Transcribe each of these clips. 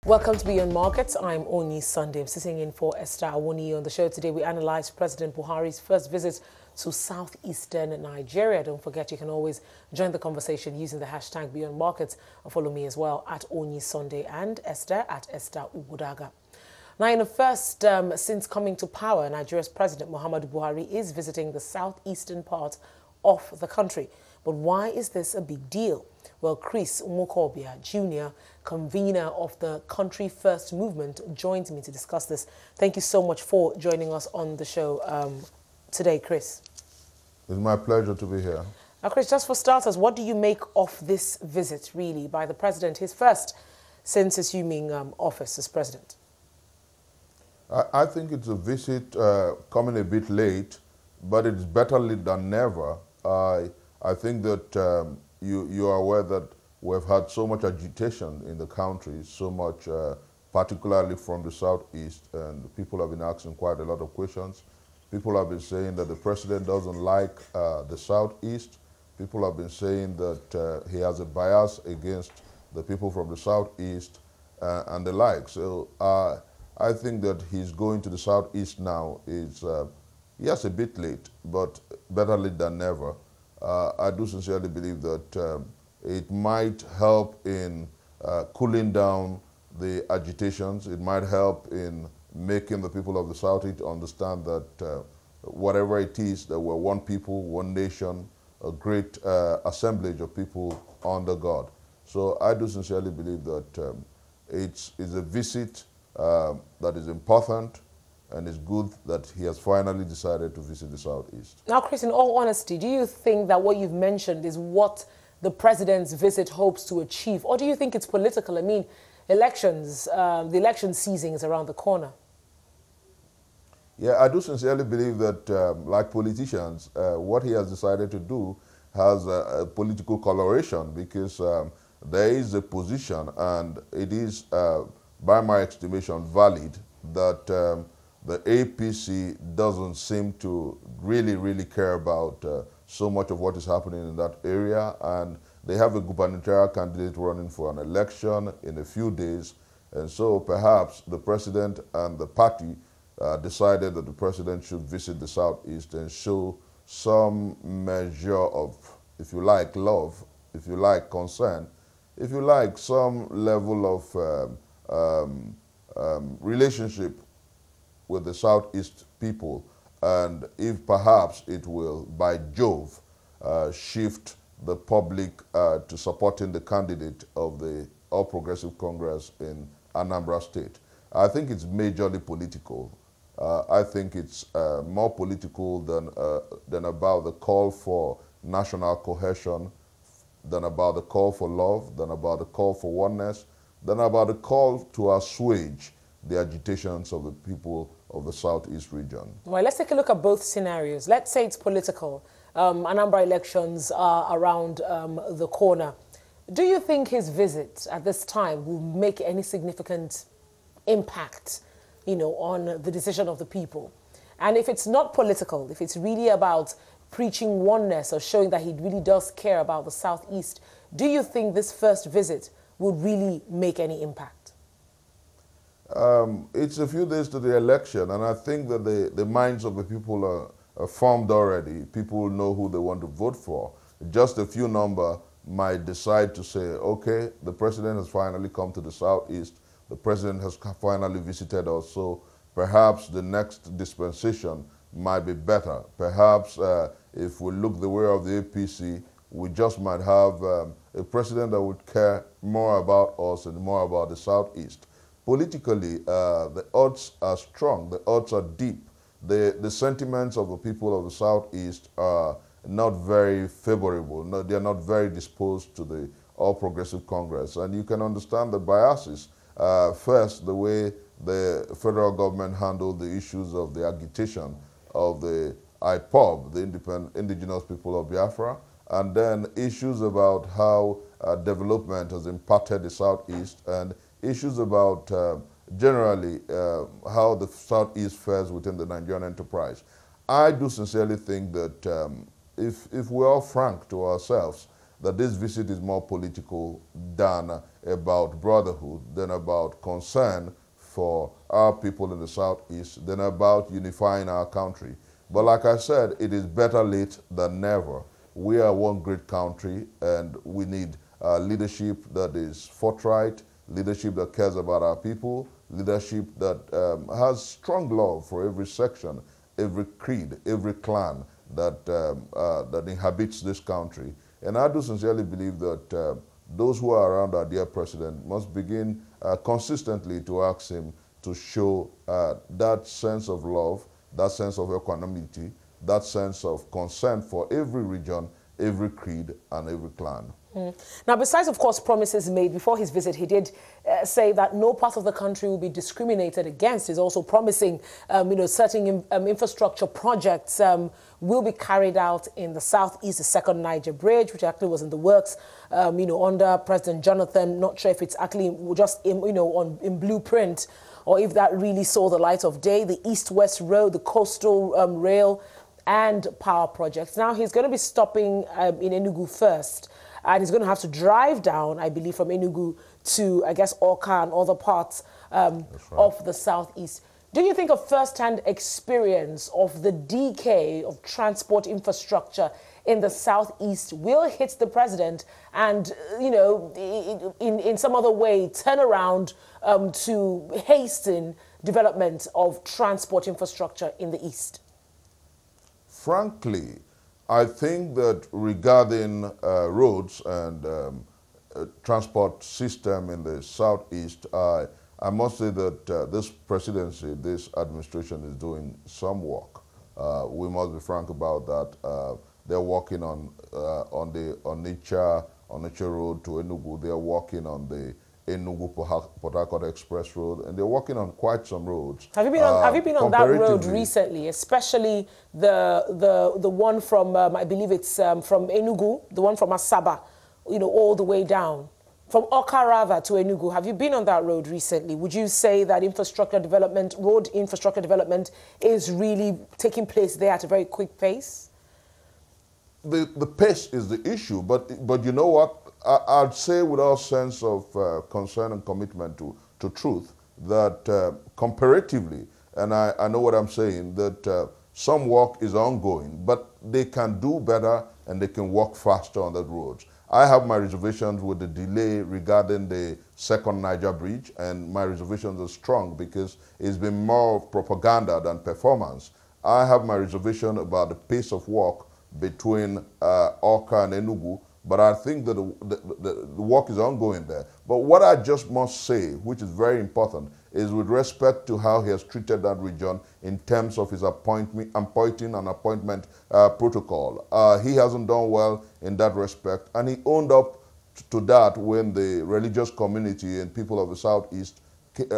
Welcome to Beyond Markets. I'm Oni Sunday. I'm sitting in for Esther Awoni. On the show today, we analyze President Buhari's first visit to southeastern Nigeria. Don't forget, you can always join the conversation using the hashtag Beyond Markets, or follow me as well at Oni Sunday and Esther at Esther Ugudaga. Now, in the first since coming to power, Nigeria's President Muhammadu Buhari is visiting the southeastern part of the country. But why is this a big deal? Well, Chris Nwaokobia Jnr, convener of the Country First movement, joins me to discuss this. Thank you so much for joining us on the show today, Chris. It's my pleasure to be here. Now, Chris, just for starters, what do you make of this visit, really, by the president, his first since assuming office as president? I think it's a visit coming a bit late, but it's better late than never. I think that you are aware that we've had so much agitation in the country, so much, particularly from the southeast, and people have been asking quite a lot of questions. People have been saying that the president doesn't like the southeast. People have been saying that he has a bias against the people from the southeast and the like. So I think that he's going to the southeast now is, yes, a bit late, but better late than never. I do sincerely believe that it might help in cooling down the agitations. It might help in making the people of the Southeast understand that whatever it is, that we're one people, one nation, a great assemblage of people under God. So I do sincerely believe that it's a visit that is important, and it's good that he has finally decided to visit the Southeast. Now, Chris, in all honesty, do you think that what you've mentioned is what the president's visit hopes to achieve? Or do you think it's political? I mean, elections, the election season is around the corner. Yeah, I do sincerely believe that, like politicians, what he has decided to do has a political coloration, because there is a position, and it is, by my estimation, valid, that the APC doesn't seem to really care about so much of what is happening in that area, and they have a gubernatorial candidate running for an election in a few days, and so perhaps the president and the party decided that the president should visit the Southeast and show some measure of, if you like, love, if you like, concern, if you like, some level of relationship with the Southeast people, and if perhaps it will, by Jove, shift the public to supporting the candidate of the All Progressive Congress in Anambra State. I think it's majorly political. I think it's more political than about the call for national cohesion, than about the call for love, than about the call for oneness, than about the call to assuage the agitations of the people of the Southeast region. Well, let's take a look at both scenarios. Let's say it's political. Anambra elections are around the corner. Do you think his visit at this time will make any significant impact, on the decision of the people? And if it's not political, if it's really about preaching oneness or showing that he really does care about the Southeast, do you think this first visit would really make any impact? It's a few days to the election, and I think that the minds of the people are formed already. People know who they want to vote for. Just a few number might decide to say, okay, the president has finally come to the Southeast, the president has finally visited us, so perhaps the next dispensation might be better. Perhaps if we look the way of the APC, we just might have a president that would care more about us and more about the Southeast. Politically, the odds are strong, the odds are deep. The sentiments of the people of the Southeast are not very favorable. No, they are not very disposed to the All Progressive Congress. And you can understand the biases. First, the way the federal government handled the issues of the agitation of the IPOB, the indigenous people of Biafra, and then issues about how development has impacted the Southeast, and issues about generally how the Southeast fares within the Nigerian enterprise. I do sincerely think that if we're all frank to ourselves, that this visit is more political than about brotherhood, than about concern for our people in the Southeast, than about unifying our country. But like I said, it is better late than never. We are one great country, and we need leadership that is forthright, leadership that cares about our people, leadership that has strong love for every section, every creed, every clan that, that inhabits this country. And I do sincerely believe that those who are around our dear president must begin consistently to ask him to show that sense of love, that sense of equanimity, that sense of concern for every region, every creed, and every clan. Now, besides, of course, promises made before his visit, he did say that no part of the country will be discriminated against. He's also promising, certain infrastructure projects will be carried out in the southeast, the second Niger Bridge, which actually was in the works, under President Jonathan. Not sure if it's actually just, in blueprint, or if that really saw the light of day. The East-West Road, the coastal rail, and power projects. Now, he's going to be stopping in Enugu first. And he's going to have to drive down, I believe, from Enugu to, I guess, Awka and other parts of the southeast. Do you think a first-hand experience of the decay of transport infrastructure in the southeast will hit the president and, in some other way, turn around to hasten development of transport infrastructure in the east? Frankly, I think that regarding roads and transport system in the southeast, I must say that this presidency, this administration is doing some work. We must be frank about that. They're working on Onitsha Road to Enugu. They're working on the Enugu-Port Harcourt Express Road, and they're working on quite some roads. Have you been on that road recently, especially the one from I believe it's from Enugu, the one from Asaba, all the way down from Awka rather to Enugu? Have you been on that road recently? Would you say that road infrastructure development, is really taking place there at a very quick pace? The pace is the issue, but you know what? I'd say with all sense of concern and commitment to truth that comparatively, and I know what I'm saying, that some work is ongoing, but they can do better and they can work faster on that roads. I have my reservations with the delay regarding the second Niger Bridge, and my reservations are strong because it's been more of propaganda than performance. I have my reservation about the pace of work between Awka and Enugu, but I think that the work is ongoing there. But what I just must say, which is very important, is with respect to how he has treated that region in terms of his appointing and appointment protocol. He hasn't done well in that respect, and he owned up to that when the religious community and people of the Southeast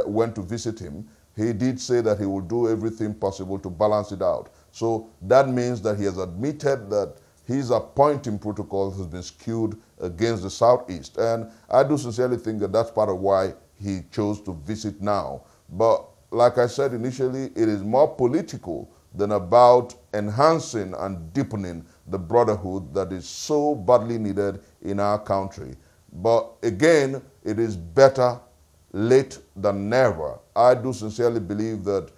went to visit him. He did say that he would do everything possible to balance it out. So that means that he has admitted that his appointing protocol has been skewed against the Southeast. And I do sincerely think that that's part of why he chose to visit now. But like I said initially, it is more political than about enhancing and deepening the brotherhood that is so badly needed in our country. But again, it is better late than never. I do sincerely believe that,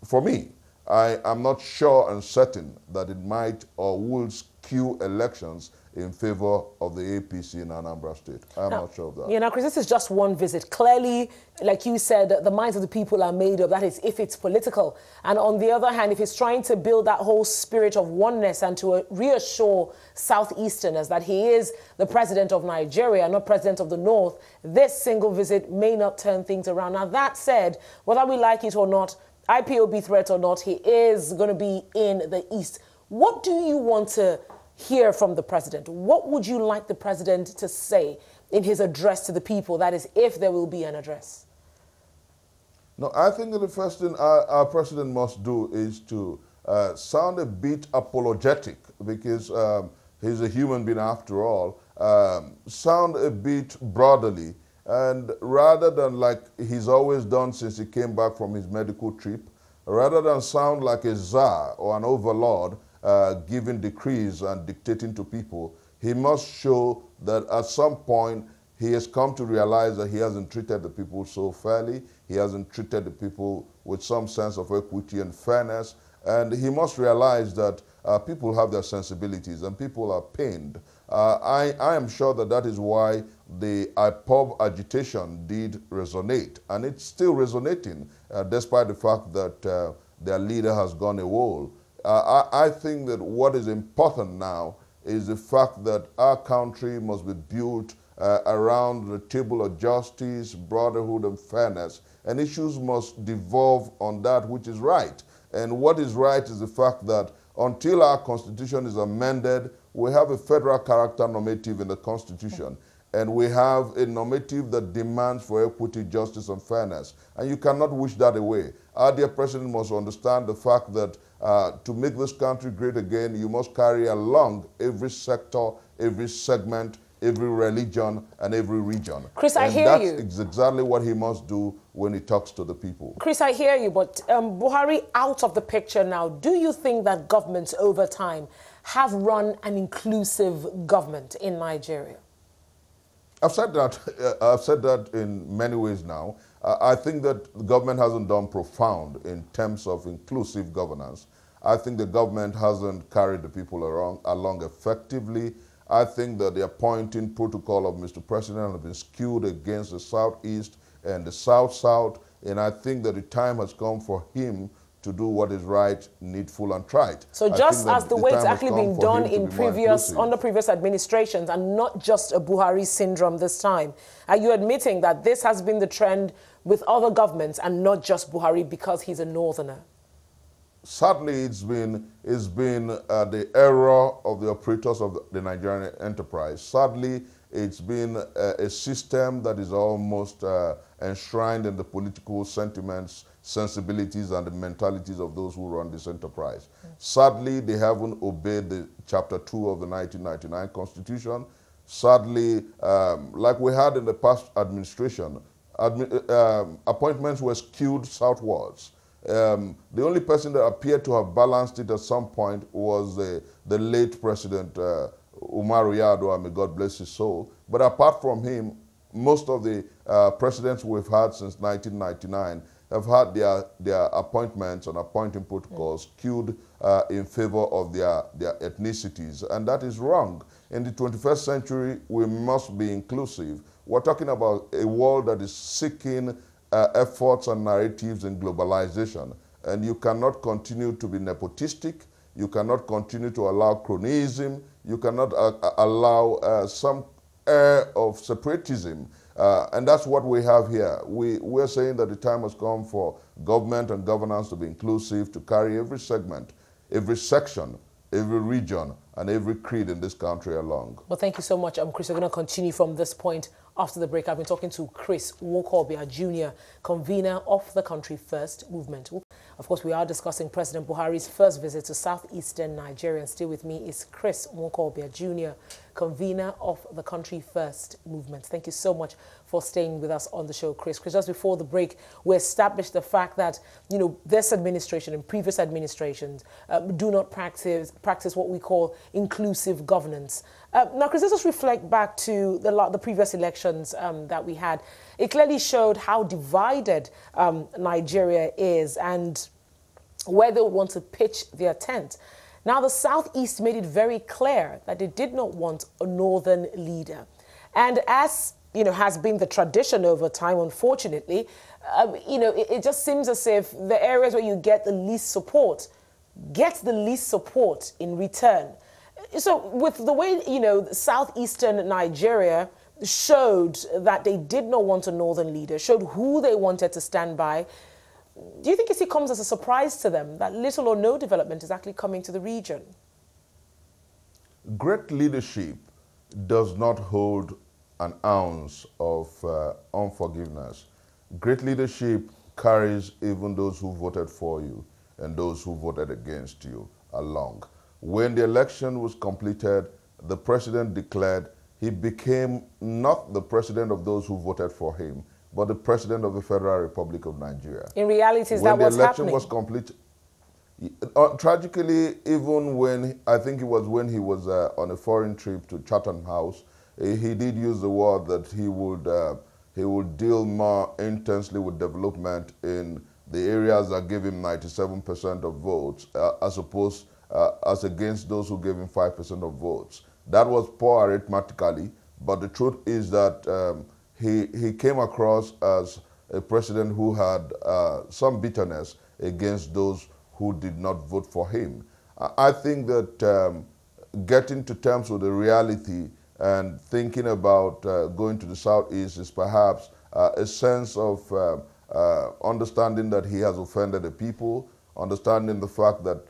for me, I am not sure and certain that it might or will skew elections in favor of the APC in Anambra State. I'm not sure of that. Yeah, now, Chris, this is just one visit. Clearly, like you said, the minds of the people are made up. That is, if it's political. And on the other hand, if he's trying to build that whole spirit of oneness and to reassure Southeasterners that he is the president of Nigeria, not president of the North, this single visit may not turn things around. Now, that said, whether we like it or not, IPOB threat or not, he is going to be in the East. What do you want to hear from the president? What would you like the president to say in his address to the people? That is, if there will be an address. No, I think that the first thing our president must do is to sound a bit apologetic, because he's a human being after all. Sound a bit brotherly. And rather than like he's always done since he came back from his medical trip, rather than sound like a czar or an overlord giving decrees and dictating to people, He must show that at some point he has come to realize that he hasn't treated the people so fairly. He hasn't treated the people with some sense of equity and fairness. And he must realize that people have their sensibilities and people are pained. I am sure that that is why the IPOB agitation did resonate. And it's still resonating, despite the fact that their leader has gone AWOL. I think that what is important now is the fact that our country must be built around the table of justice, brotherhood, and fairness. And issues must devolve on that which is right. And what is right is the fact that until our Constitution is amended, we have a federal character normative in the Constitution. And we have a normative that demands for equity, justice, and fairness. And you cannot wish that away. Our dear President must understand the fact that to make this country great again, you must carry along every sector, every segment, every religion, and every region. Chris, I hear you. That's exactly what he must do when he talks to the people. Chris, I hear you, but Buhari out of the picture now. Do you think that governments over time have run an inclusive government in Nigeria? I've said that in many ways now. I think that the government hasn't done profound in terms of inclusive governance. I think the government hasn't carried the people along effectively. I think that the appointing protocol of Mr. President has been skewed against the Southeast and the South-South, and I think that the time has come for him to do what is right, needful, and trite. So just as the way it's actually been done in under previous administrations, and not just a Buhari syndrome this time, are you admitting that this has been the trend with other governments and not just Buhari because he's a northerner? Sadly, it's been the error of the operators of the Nigerian enterprise. Sadly, it's been a system that is almost enshrined in the political sentiments, sensibilities, and the mentalities of those who run this enterprise. Sadly, they haven't obeyed the Chapter 2 of the 1999 Constitution. Sadly, like we had in the past administration, appointments were skewed southwards. The only person that appeared to have balanced it at some point was the late President Umaru Yar'Adua, may God bless his soul. But apart from him, most of the presidents we've had since 1999 have had their appointments and appointing protocols skewed in favor of their ethnicities. And that is wrong. In the 21st century, we must be inclusive. We're talking about a world that is seeking efforts and narratives in globalization. And you cannot continue to be nepotistic. You cannot continue to allow cronyism. You cannot allow some air of separatism. And that's what we have here. We're saying that the time has come for government and governance to be inclusive, to carry every segment, every section, every region, and every creed in this country along. Well, thank you so much, Chris. We're going to continue from this point after the break. I've been talking to Chris Nwaokobia Jnr, convener of the Country First movement. Of course, we are discussing President Buhari's first visit to southeastern Nigeria. And still with me is Chris Nwaokobia Jnr, convener of the Country First movement. Thank you so much for staying with us on the show, Chris. Chris, just before the break, we established the fact that, you know, this administration and previous administrations do not practice what we call inclusive governance. Now, Chris, let's just reflect back to the previous elections that we had. It clearly showed how divided Nigeria is and where they want to pitch their tent. Now, the Southeast made it very clear that they did not want a northern leader. And as, you know, has been the tradition over time, unfortunately, you know, it just seems as if the areas where you get the least support in return. So with the way, you know, southeastern Nigeria showed that they did not want a northern leader, showed who they wanted to stand by, do you think it comes as a surprise to them that little or no development is actually coming to the region? Great leadership does not hold an ounce of unforgiveness. Great leadership carries even those who voted for you and those who voted against you along. When the election was completed, the president declared he became not the president of those who voted for him, but the president of the Federal Republic of Nigeria. In reality, is that what's happening? When the election was complete, Tragically, even when, I think it was when he was on a foreign trip to Chatham House, he did use the word that he would deal more intensely with development in the areas that gave him 97% of votes, as against those who gave him 5% of votes. That was poor arithmetically, but the truth is that he came across as a president who had some bitterness against those who did not vote for him. I think that getting to terms with the reality and thinking about going to the Southeast is perhaps a sense of understanding that he has offended the people, understanding the fact that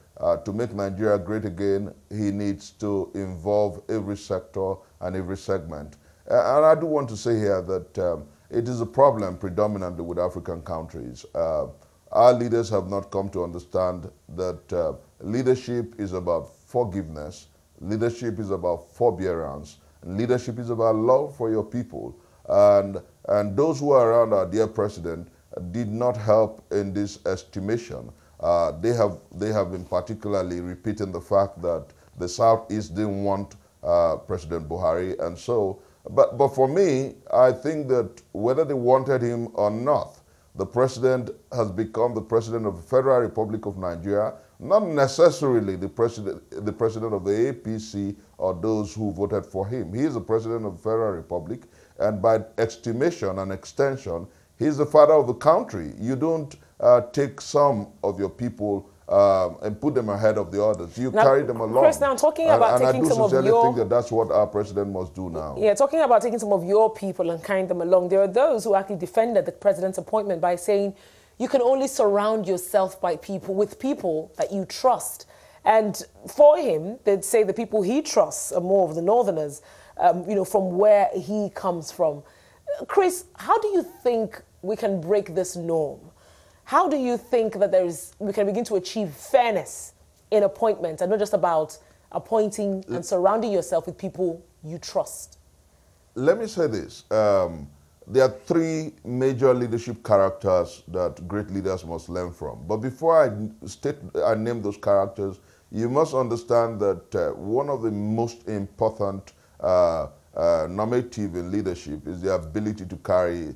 to make Nigeria great again, he needs to involve every sector and every segment. And I do want to say here that it is a problem predominantly with African countries. Our leaders have not come to understand that leadership is about forgiveness, leadership is about forbearance, and leadership is about love for your people. And those who are around our dear president did not help in this estimation. They have been particularly repeating the fact that the Southeast didn't want President Buhari, and so, but for me, I think that whether they wanted him or not, the president has become the president of the Federal Republic of Nigeria, not necessarily the president of the APC or those who voted for him. He is the president of the Federal Republic, and by estimation and extension, he is the father of the country. You don't take some of your people and put them ahead of the others. You carry them along. Chris, now talking about taking some of your... And I do sincerely think that that's what our president must do now. Yeah, talking about taking some of your people and carrying them along, there are those who actually defended the president's appointment by saying you can only surround yourself with people that you trust. And for him, they'd say the people he trusts are more of the northerners, from where he comes from. Chris, how do you think we can break this norm? How do you think that we can begin to achieve fairness in appointments and not just about appointing and surrounding yourself with people you trust? Let me say this. There are three major leadership characters that great leaders must learn from. But before I name those characters, you must understand that one of the most important normative in leadership is the ability to carry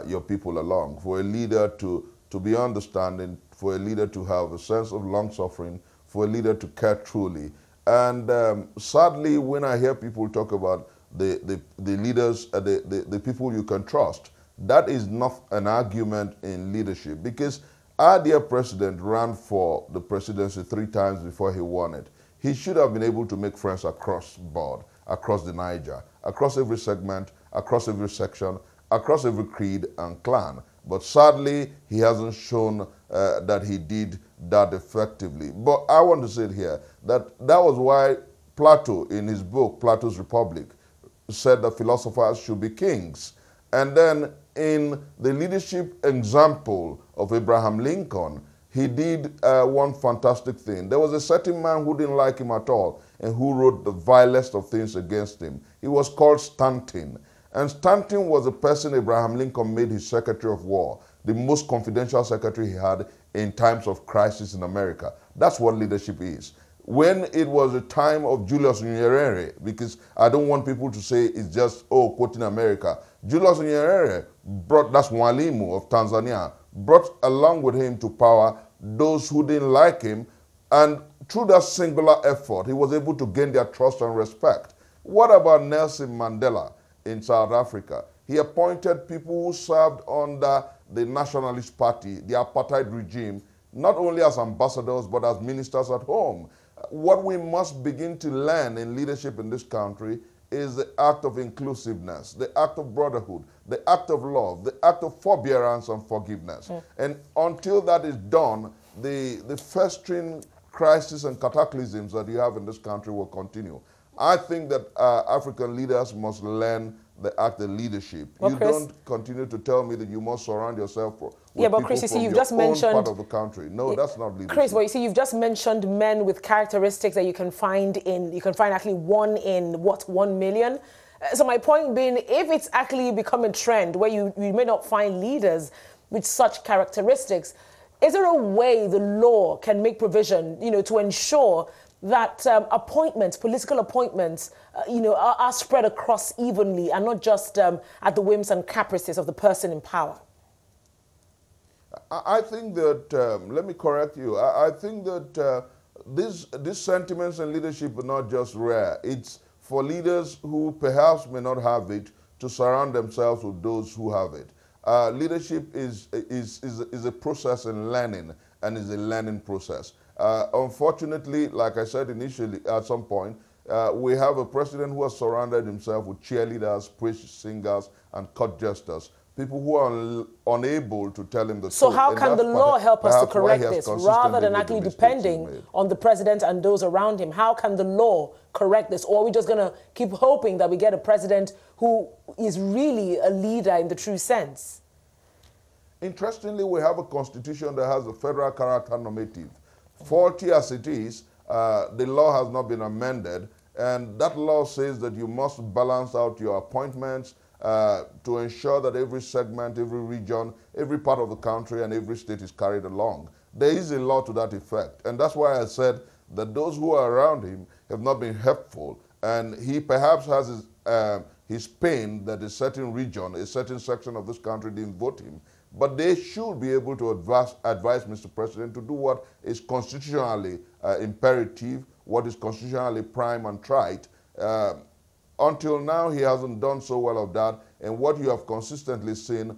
your people along. For a leader to be understanding, for a leader to have a sense of long-suffering, for a leader to care truly. And sadly, when I hear people talk about the leaders, the people you can trust, that is not an argument in leadership, because our dear president ran for the presidency 3 times before he won it. He should have been able to make friends across board, across the Niger, across every segment, across every section, across every creed and clan. But sadly, he hasn't shown that he did that effectively. But I want to say it here, that was why Plato, in his book, Plato's Republic, said that philosophers should be kings. And then in the leadership example of Abraham Lincoln, he did one fantastic thing. There was a certain man who didn't like him at all and who wrote the vilest of things against him. He was called Stanton. And Stanton was the person Abraham Lincoln made his Secretary of War, the most confidential secretary he had in times of crisis in America. That's what leadership is. When it was the time of Julius Nyerere, because I don't want people to say it's just, oh, quoting America. Julius Nyerere brought, that's Mwalimu of Tanzania, brought along with him to power those who didn't like him, and through that singular effort, he was able to gain their trust and respect. What about Nelson Mandela in South Africa? He appointed people who served under the Nationalist Party, the apartheid regime, not only as ambassadors, but as ministers at home. What we must begin to learn in leadership in this country is the act of inclusiveness, the act of brotherhood, the act of love, the act of forbearance and forgiveness. And until that is done, the festering crisis and cataclysms that you have in this country will continue. I think that African leaders must learn the act of leadership. Well, Chris, don't continue to tell me that you must surround yourself with people Chris, you see, you've your just mentioned part of the country. No, that's not leadership. Chris, well, you see, you've just mentioned men with characteristics that you can find actually 1 in, what, 1 million? So my point being, if it's actually become a trend where you may not find leaders with such characteristics, Is there a way the law can make provision, to ensure that appointments, political appointments, are spread across evenly and not just at the whims and caprices of the person in power? I think that, let me correct you, I think that these sentiments and leadership are not just rare. It's for leaders who perhaps may not have it to surround themselves with those who have it. Leadership is a process in learning, and is a learning process. Unfortunately, like I said initially, at some point, we have a president who has surrounded himself with cheerleaders, praise singers, and court jesters. People who are unable to tell him the truth. So how can the law help us to correct this, rather than actually depending on the president and those around him? How can the law correct this? Or are we just going to keep hoping that we get a president who is really a leader in the true sense? Interestingly, we have a constitution that has a federal character normative. Faulty as it is, the law has not been amended, and that law says that you must balance out your appointments to ensure that every segment, every region, every part of the country, and every state is carried along. There is a law to that effect, and that's why I said that those who are around him have not been helpful, and he perhaps has his pain that a certain region, a certain section of this country didn't vote him. But they should be able to advise Mr. President to do what is constitutionally imperative, what is constitutionally prime and trite. Until now, he hasn't done so well of that, and what you have consistently seen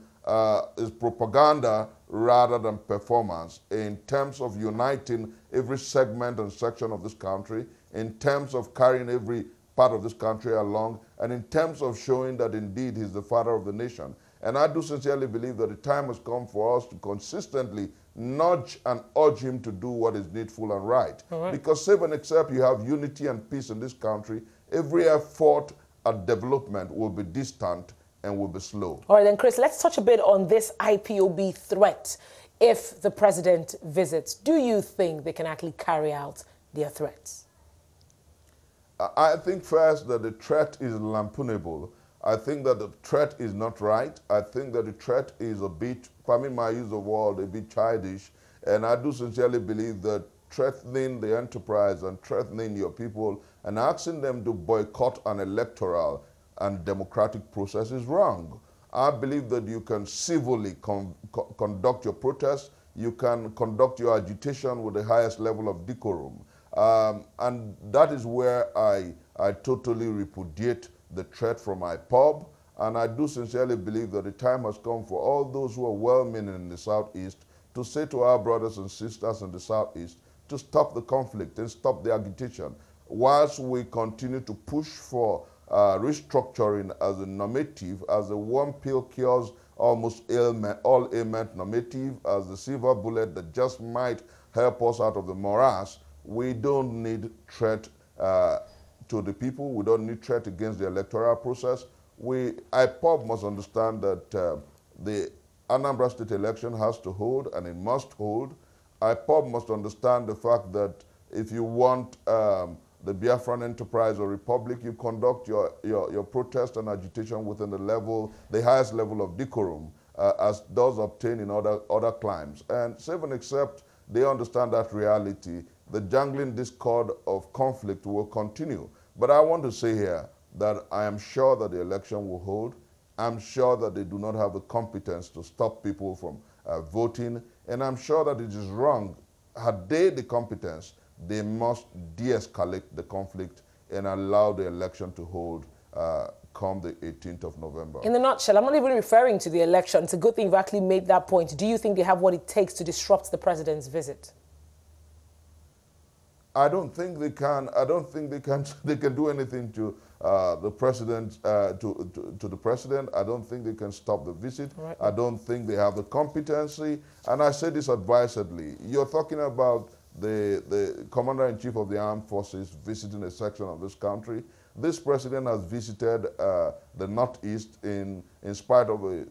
is propaganda rather than performance in terms of uniting every segment and section of this country, in terms of carrying every part of this country along, and in terms of showing that indeed he's the father of the nation. And I do sincerely believe that the time has come for us to consistently nudge and urge him to do what is needful and right. Because save and except you have unity and peace in this country, every effort at development will be distant and will be slow. All right, then, Chris, let's touch a bit on this IPOB threat. If the president visits, do you think they can actually carry out their threats? I think first that the threat is lampoonable. I think that the threat is not right. I think that the threat is a bit, pardon my use of word, a bit childish. And I do sincerely believe that threatening the enterprise and threatening your people and asking them to boycott an electoral and democratic process is wrong. I believe that you can civilly conduct your protest. You can conduct your agitation with the highest level of decorum. And that is where I totally repudiate the threat from IPOB, and I do sincerely believe that the time has come for all those who are well-meaning in the Southeast to say to our brothers and sisters in the Southeast to stop the conflict and stop the agitation, whilst we continue to push for restructuring as a normative, as a one pill cures almost all ailment normative, as the silver bullet that just might help us out of the morass. We don't need threat to the people. We don't need threat against the electoral process. IPOB must understand that the Anambra State election has to hold, and it must hold. IPOB must understand the fact that if you want the Biafran enterprise or republic, you conduct your protest and agitation within the highest level of decorum, as does obtain in other climes. And save and except they understand that reality, the jangling discord of conflict will continue. But I want to say here that I am sure that the election will hold. I'm sure that they do not have the competence to stop people from voting. And I'm sure that it is wrong. Had they the competence, they must de-escalate the conflict and allow the election to hold come the 18th of November. In a nutshell, I'm not even referring to the election. It's a good thing you've actually made that point. Do you think they have what it takes to disrupt the president's visit? I don't think they can. I don't think they can. They can do anything to the president. To the president. I don't think they can stop the visit. Right. I don't think they have the competency. And I say this advisedly. You're talking about the commander-in-chief of the armed forces visiting a section of this country. This president has visited the Northeast in spite of a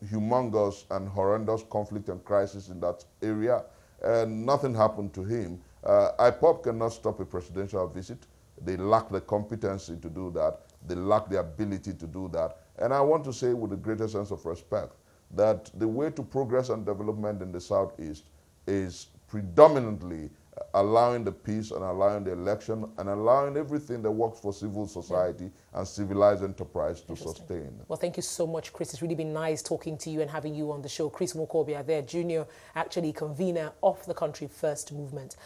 humongous and horrendous conflict and crisis in that area, and nothing happened to him. IPOB cannot stop a presidential visit. They lack the competency to do that. They lack the ability to do that. And I want to say with the greatest sense of respect that the way to progress and development in the Southeast is predominantly allowing the peace and allowing the election and allowing everything that works for civil society and civilized enterprise to sustain. Well, thank you so much, Chris. It's really been nice talking to you and having you on the show. Chris Nwaokobia Jnr, actually convener of the Country First movement.